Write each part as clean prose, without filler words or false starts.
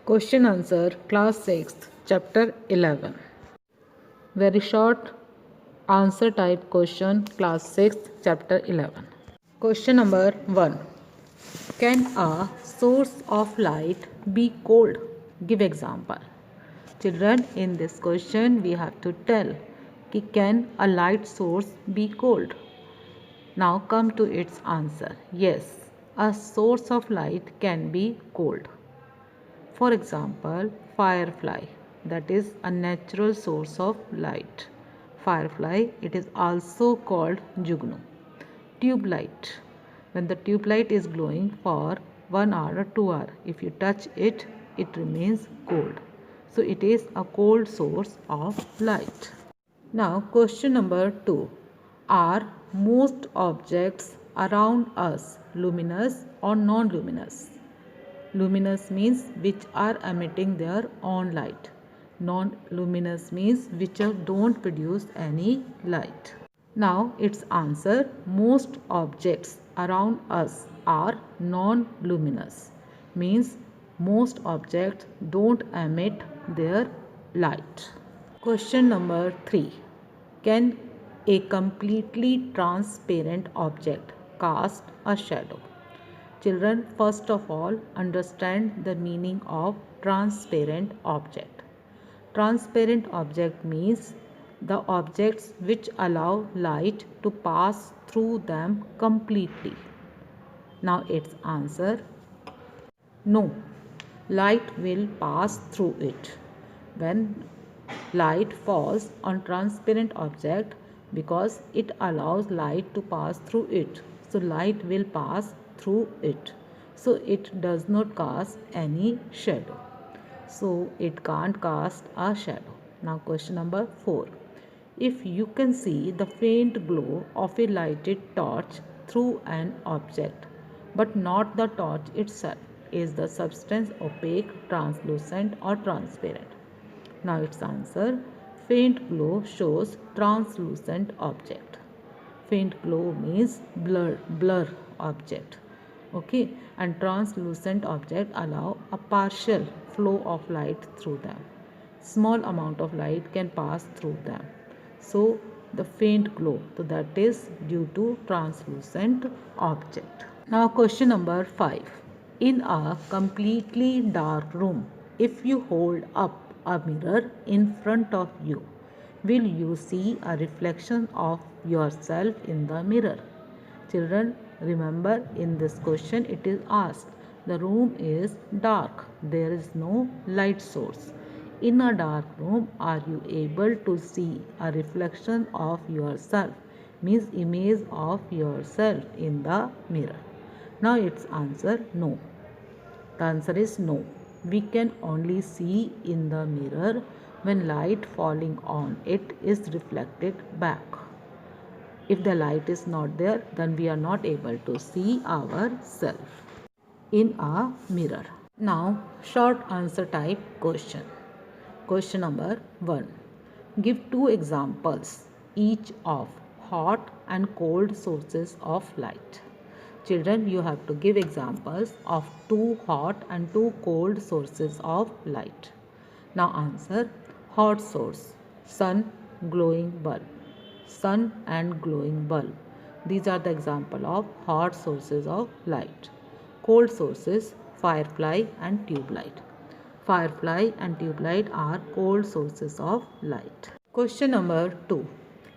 Question answer, class 6th, chapter 11. Very short answer type question, class 6th, chapter 11. Question number 1. Can a source of light be cold? Give example. Children, in this question we have to tell कि can a light source be cold? Now come to its answer. Yes, a source of light can be cold. For example, firefly, that is a natural source of light. Firefly, it is also called jugnu. Tube light, when the tube light is glowing for 1 hour or 2 hours, if you touch it, it remains cold. So it is a cold source of light. Now question number 2. Are most objects around us luminous or non-luminous? Luminous means which are emitting their own light. Non-luminous means which don't produce any light. Now its answer, most objects around us are non-luminous. Means most objects don't emit their light. Question number 3. Can a completely transparent object cast a shadow? Children, first of all, understand the meaning of transparent object. Transparent object means the objects which allow light to pass through them completely. Now its answer, no. Light will pass through it. When light falls on transparent object, because it allows light to pass through it, so light will pass through it, so it does not cast any shadow, so it can't cast a shadow. Now question number 4. If you can see the faint glow of a lighted torch through an object but not the torch itself, is the substance opaque, translucent or transparent? Now its answer, faint glow shows translucent object. Faint glow means blur object. Okay, and translucent object allow a partial flow of light through them. Small amount of light can pass through them. So the faint glow, so that is due to translucent object. Now question number 5. In a completely dark room, if you hold up a mirror in front of you, will you see a reflection of yourself in the mirror? Children, remember in this question it is asked, the room is dark, there is no light source. In a dark room, are you able to see a reflection of yourself? Means image of yourself in the mirror. Now its answer, no. The answer is no. We can only see in the mirror when light falling on it is reflected back. If the light is not there, then we are not able to see ourselves in a mirror. Now short answer type question. Question number 1. Give 2 examples each of hot and cold sources of light. Children, you have to give examples of 2 hot and 2 cold sources of light. Now answer, hot source, sun, glowing bulb. Sun and glowing bulb. These are the example of hot sources of light. Cold sources, firefly and tube light. Firefly and tube light are cold sources of light. Question number 2.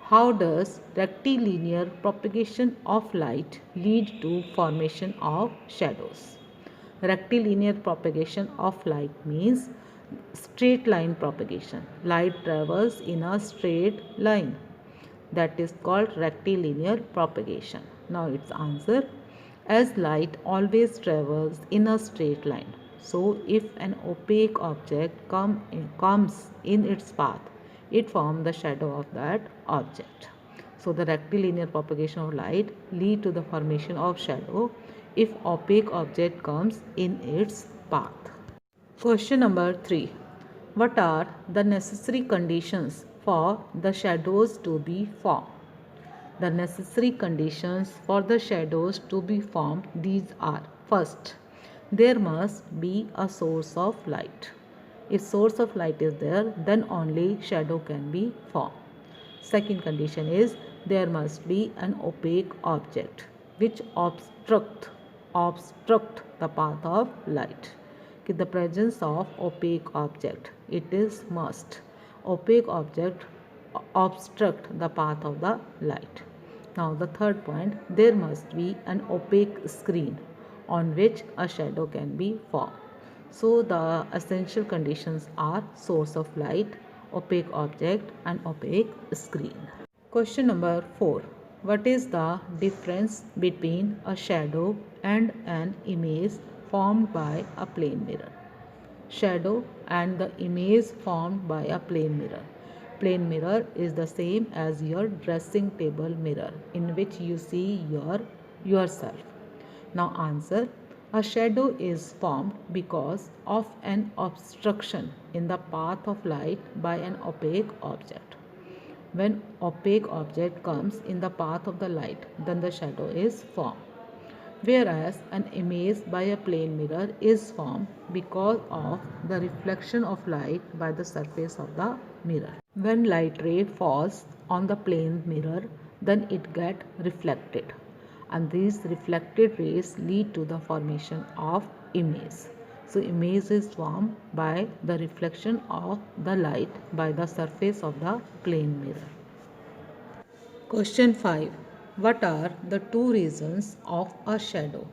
How does rectilinear propagation of light lead to formation of shadows? Rectilinear propagation of light means straight line propagation. Light travels in a straight line. That is called rectilinear propagation. Now its answer, as light always travels in a straight line. So if an opaque object comes in its path, it forms the shadow of that object. So the rectilinear propagation of light lead to the formation of shadow if opaque object comes in its path. Question number 3. What are the necessary conditions for the shadows to be formed? The necessary conditions for the shadows to be formed, these are: first, there must be a source of light. If source of light is there, then only shadow can be formed. Second condition is there must be an opaque object which obstruct the path of light. In the presence of opaque object, it is must. Opaque object obstruct the path of the light. Now the third point, there must be an opaque screen on which a shadow can be formed. So the essential conditions are source of light, opaque object and opaque screen. Question number 4. What is the difference between a shadow and an image formed by a plane mirror? Shadow and the image formed by a plane mirror. Plane mirror is the same as your dressing table mirror in which you see yourself. Now answer. A shadow is formed because of an obstruction in the path of light by an opaque object. When opaque object comes in the path of the light, then the shadow is formed. Whereas an image by a plane mirror is formed because of the reflection of light by the surface of the mirror. When light ray falls on the plane mirror, then it gets reflected, and these reflected rays lead to the formation of image. So image is formed by the reflection of the light by the surface of the plane mirror. Question 5. What are the two reasons of a shadow?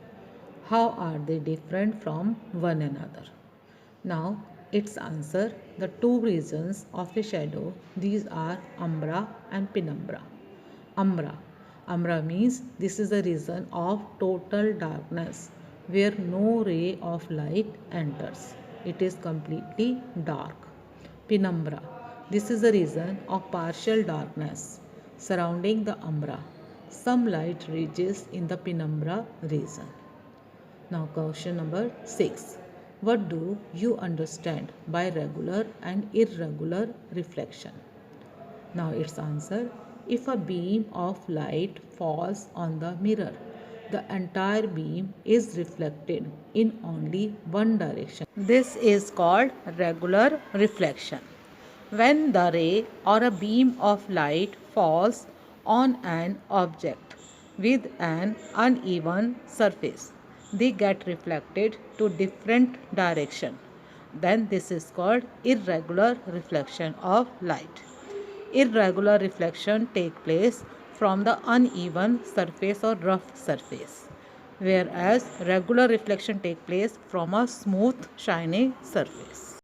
How are they different from one another? Now its answer, the two reasons of a shadow, these are umbra and penumbra. Umbra means this is the region of total darkness where no ray of light enters. It is completely dark. Penumbra, this is the region of partial darkness surrounding the umbra. Some light reaches in the penumbra region. Now question number 6. What do you understand by regular and irregular reflection? Now its answer, if a beam of light falls on the mirror, the entire beam is reflected in only one direction. This is called regular reflection. When the ray or a beam of light falls on an object with an uneven surface, they get reflected to different direction. Then this is called irregular reflection of light. Irregular reflection take place from the uneven surface or rough surface, whereas regular reflection take place from a smooth shiny surface.